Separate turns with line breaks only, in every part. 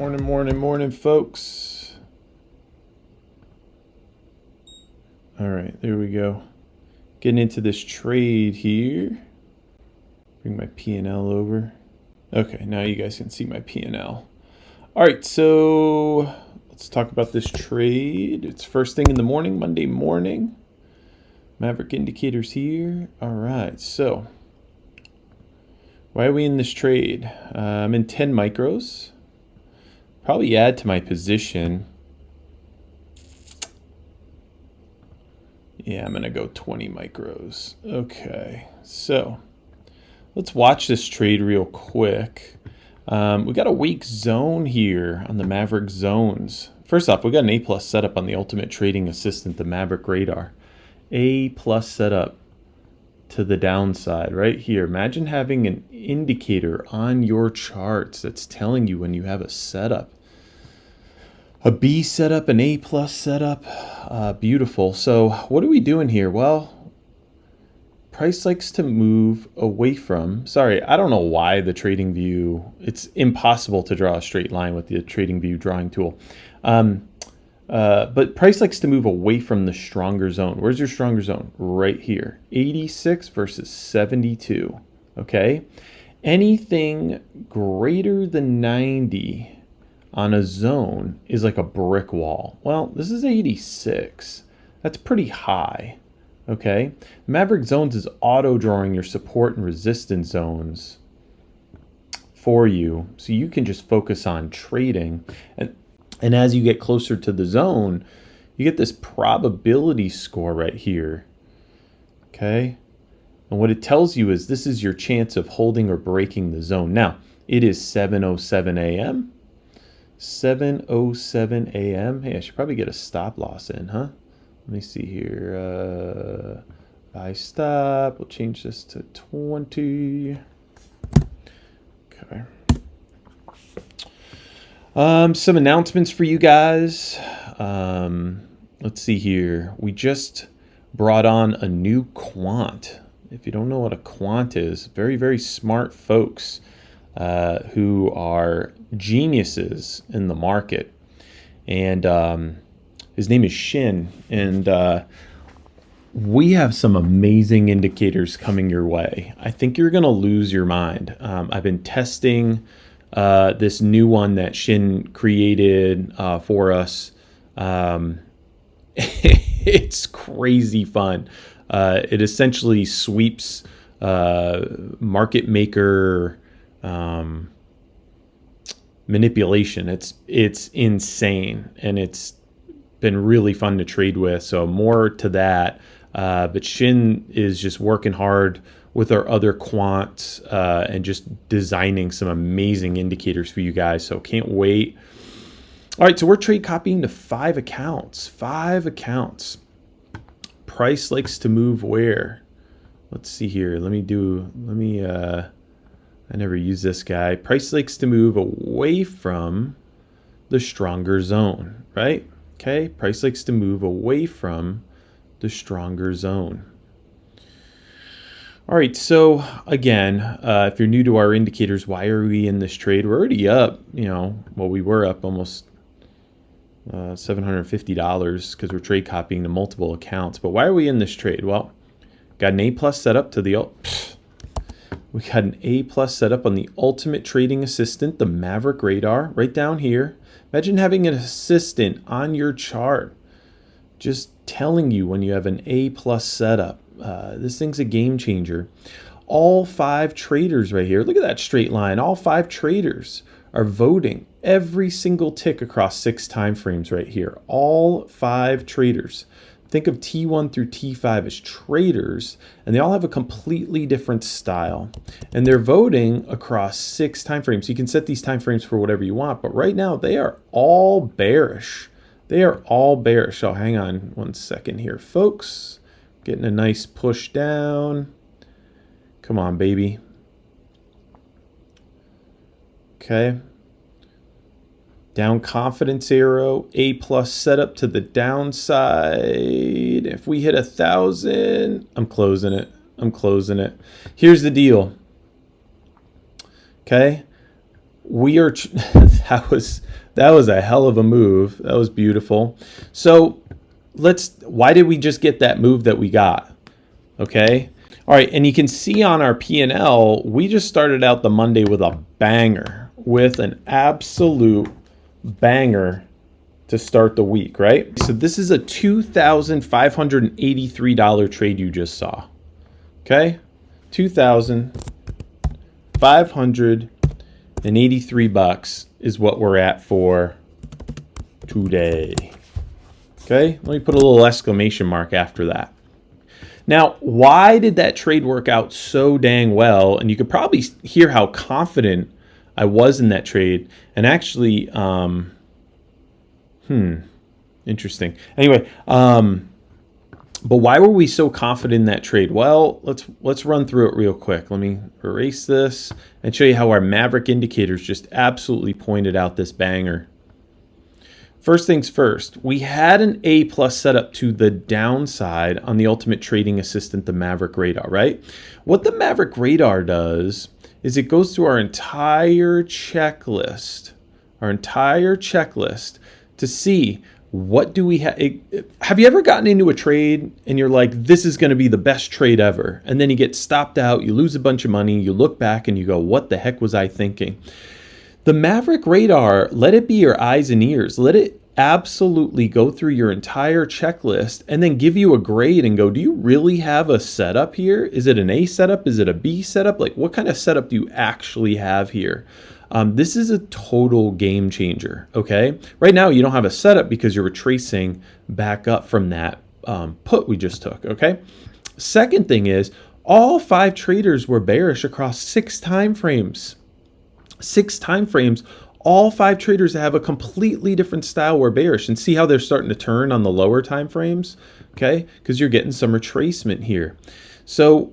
Morning, folks. All right, there we go. Getting into this trade here. Bring my P&L over. Okay, now you guys can see my P&L. All right, so let's talk about this trade. It's first thing in the morning, Monday morning. Maverick indicators here. All right, so why are we in this trade? I'm in 10 micros. Probably add to my position. Yeah, I'm going to go 20 micros. Okay, so let's watch this trade real quick. We got a weak zone here on the Maverick zones. First off, we got an A+ setup on the Ultimate Trading Assistant, the Maverick Radar. A+ setup to the downside right here. Imagine having an indicator on your charts that's telling you when you have a setup. A B setup, an A+ setup, beautiful. So what are we doing here? Well, price likes to move away from, sorry, I don't know why the TradingView, it's impossible to draw a straight line with the TradingView drawing tool. But price likes to move away from the stronger zone. Where's your stronger zone? Right here, 86 versus 72, okay? Anything greater than 90 on a zone is like a brick wall. Well, this is 86. That's pretty high, okay? Maverick zones is auto-drawing your support and resistance zones for you, so you can just focus on trading. And as you get closer to the zone, you get this probability score right here, okay? And what it tells you is this is your chance of holding or breaking the zone. Now, it is 7:07 a.m. 7:07 a.m. Hey, I should probably get a stop loss in, huh? Let me see here. Buy stop. We'll change this to 20. Okay. Some announcements for you guys. Let's see here. We just brought on a new quant. If you don't know what a quant is, very, very smart folks who are geniuses in the market. And his name is Shin. And we have some amazing indicators coming your way. I think you're going to lose your mind. I've been testing this new one that Shin created for us. It's crazy fun. It essentially sweeps market maker manipulation. It's insane, and it's been really fun to trade with. So more to that. But Shin is just working hard with our other quants and just designing some amazing indicators for you guys. So can't wait. All right, so we're trade copying to 5 accounts. 5 accounts. Price likes to move where? Let's see here. I never use this guy. Price likes to move away from the stronger zone, right? Okay, price likes to move away from the stronger zone. All right, so again, if you're new to our indicators, why are we in this trade? We're already up, we were up almost $750 because we're trade copying to multiple accounts. But why are we in this trade? Well, got an A+ setup to the we got an A+ setup on the Ultimate Trading Assistant, the Maverick Radar, right down here. Imagine having an assistant on your chart just telling you when you have an A+ setup. This thing's a game changer. All 5 traders right here, look at that straight line. All 5 traders are voting every single tick across 6 time frames right here. All 5 traders. Think of T1 through T5 as traders, and they all have a completely different style. And they're voting across 6 time frames. So you can set these time frames for whatever you want, but right now they are all bearish. They are all bearish. Oh, hang on one second here, folks. Getting a nice push down. Come on, baby. Okay. Down confidence arrow, A+ setup to the downside. If we hit 1,000, I'm closing it. I'm closing it. Here's the deal. Okay. we are that was a hell of a move. That was beautiful. So why did we just get that move that we got? Okay. All right, and you can see on our P&L, we just started out the Monday with a banger, with an absolute banger to start the week, right? So this is a $2,583 trade you just saw. Okay? $2,583 is what we're at for today. Okay? Let me put a little exclamation mark after that. Now, why did that trade work out so dang well? And you could probably hear how confident I was in that trade. And actually, interesting. Anyway, but why were we so confident in that trade? Well, let's run through it real quick. Let me erase this and show you how our Maverick indicators just absolutely pointed out this banger. First things first, we had an A+ setup to the downside on the Ultimate Trading Assistant, the Maverick Radar, right? What the Maverick Radar does is it goes through our entire checklist to see what do we have. Have you ever gotten into a trade and you're like, this is going to be the best trade ever? And then you get stopped out, you lose a bunch of money, you look back and you go, what the heck was I thinking? The Maverick Radar, let it be your eyes and ears. Let it absolutely go through your entire checklist and then give you a grade and go, do you really have a setup here? Is it an A setup? Is it a B setup? Like, what kind of setup do you actually have here? This is a total game changer, okay? Right now, you don't have a setup because you're retracing back up from that put we just took, okay? Second thing is, all 5 traders were bearish across 6 time frames. 6 time frames, all 5 traders have a completely different style were bearish, and see how they're starting to turn on the lower time frames, okay? Because you're getting some retracement here. So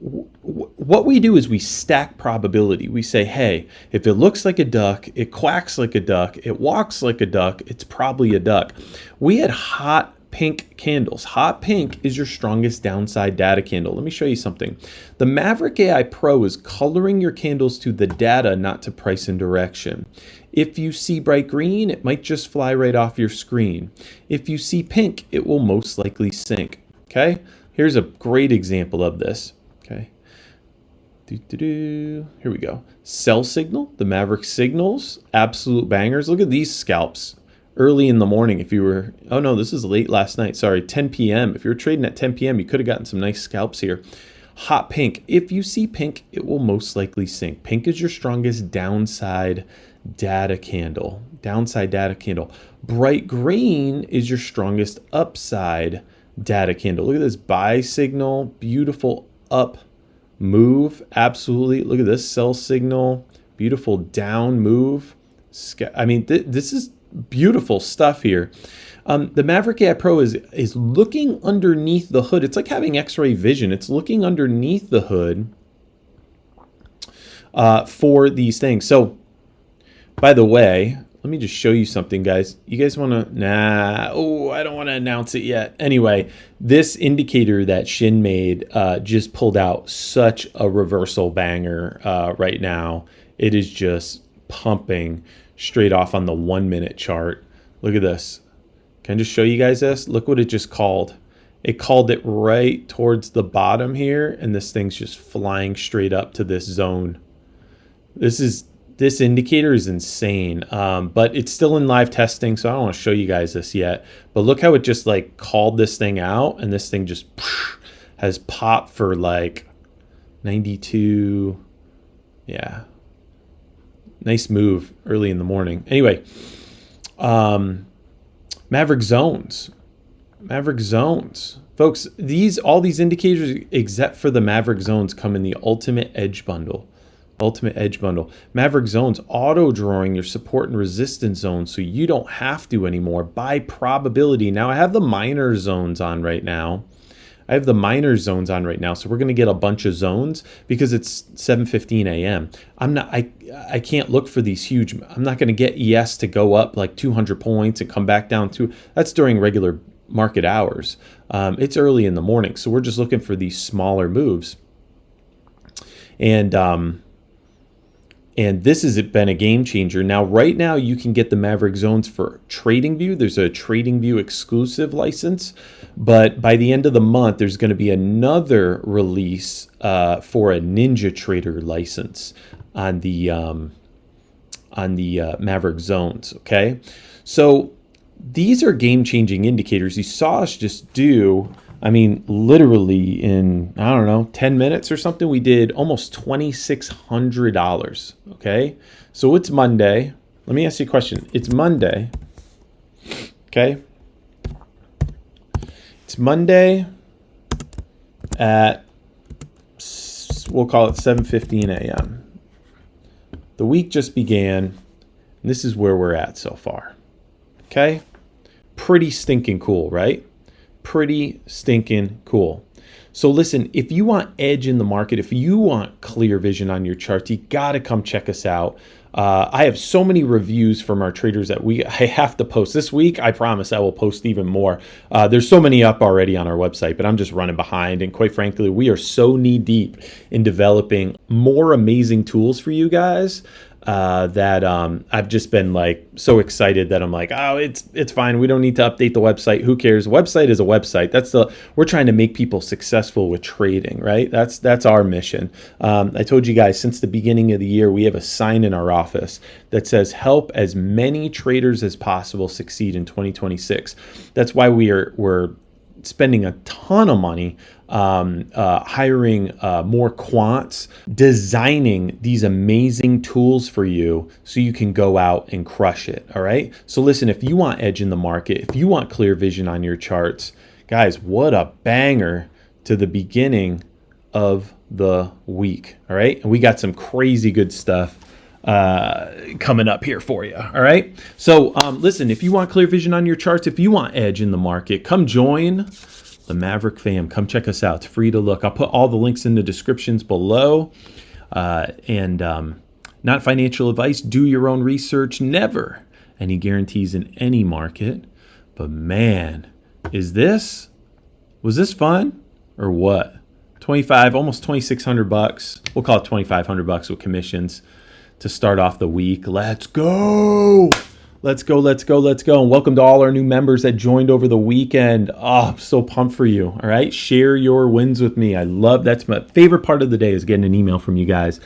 what we do is we stack probability. We say, hey, if it looks like a duck, it quacks like a duck, it walks like a duck, it's probably a duck. We had hot pink candles. Hot pink is your strongest downside data candle. Let me show you something. The Maverick AI Pro is coloring your candles to the data, not to price and direction. If you see bright green, it might just fly right off your screen. If you see pink, it will most likely sink. Okay? Here's a great example of this. Okay. Here we go. Sell signal, the Maverick signals, absolute bangers. Look at these scalps. Early in the morning, if you were, oh no, this is late last night, sorry, 10 p.m. If you were trading at 10 p.m., you could have gotten some nice scalps here. Hot pink, if you see pink, it will most likely sink. Pink is your strongest downside data candle. Bright green is your strongest upside data candle. Look at this buy signal, beautiful up move, absolutely. Look at this sell signal, beautiful down move. I mean, this is beautiful stuff here. The Maverick AI Pro is looking underneath the hood. It's like having X-ray vision. It's looking underneath the hood for these things. So, by the way, let me just show you something, guys. You guys want to? Nah. Oh, I don't want to announce it yet. Anyway, this indicator that Shin made just pulled out such a reversal banger right now. It is just pumping straight off on the 1-minute chart. Look at this. Can I just show you guys this? Look what it just called. It called it right towards the bottom here, and this thing's just flying straight up to this zone. This indicator is insane, but it's still in live testing, so I don't want to show you guys this yet. But look how it just like called this thing out, and this thing just has popped for like 92. Yeah. Nice move early in the morning. Anyway, Maverick zones. Folks, all these indicators except for the Maverick zones come in the Ultimate Edge Bundle. Maverick zones auto drawing your support and resistance zones so you don't have to anymore by probability. Now I have the minor zones on right now. So we're going to get a bunch of zones because it's 7:15 a.m. I can't look for these huge. I'm not going to get ES to go up like 200 points and come back down to. That's during regular market hours. It's early in the morning, so we're just looking for these smaller moves. And And this has been a game changer. Now, right now, you can get the Maverick Zones for TradingView. There's a TradingView exclusive license. But by the end of the month, there's going to be another release for a NinjaTrader license on the Maverick Zones, okay? So these are game-changing indicators. You saw us just do, I mean, literally in, I don't know, 10 minutes or something, we did almost $2,600, okay? So it's Monday. Let me ask you a question. It's Monday, okay? It's Monday at, we'll call it 7:15 a.m. The week just began, and this is where we're at so far, okay? Pretty stinking cool, right? Pretty stinking cool. So listen, if you want edge in the market, if you want clear vision on your charts, you gotta come check us out. I have so many reviews from our traders that I have to post this week. I promise I will post even more. There's so many up already on our website, but I'm just running behind. And quite frankly, we are so knee deep in developing more amazing tools for you guys that I've just been like so excited that I'm like, oh, it's fine. We don't need to update the website. Who cares? Website is a website. We're trying to make people successful with trading, right? That's our mission. I told you guys since the beginning of the year, we have a sign in our office that says help as many traders as possible succeed in 2026. That's why we're spending a ton of money hiring more quants, designing these amazing tools for you so you can go out and crush it, all right? So listen, if you want edge in the market, if you want clear vision on your charts, guys, what a banger to the beginning of the week, all right? And we got some crazy good stuff coming up here for you, all right? So listen, if you want clear vision on your charts, if you want edge in the market, come join the Maverick fam. Come check us out. It's free to look. I'll put all the links in the descriptions below. Not financial advice. Do your own research. Never any guarantees in any market. But man, was this fun or what? 25, almost $2,600. We'll call it $2,500 with commissions to start off the week. Let's go. Let's go. And welcome to all our new members that joined over the weekend. Oh, I'm so pumped for you. All right. Share your wins with me. That's my favorite part of the day is getting an email from you guys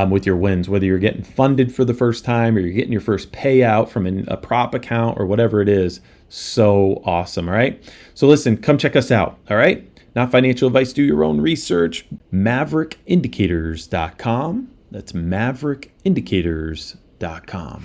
with your wins, whether you're getting funded for the first time or you're getting your first payout from a prop account or whatever it is. So awesome. All right. So listen, come check us out. All right. Not financial advice. Do your own research. MaverickIndicators.com. That's MaverickIndicators.com.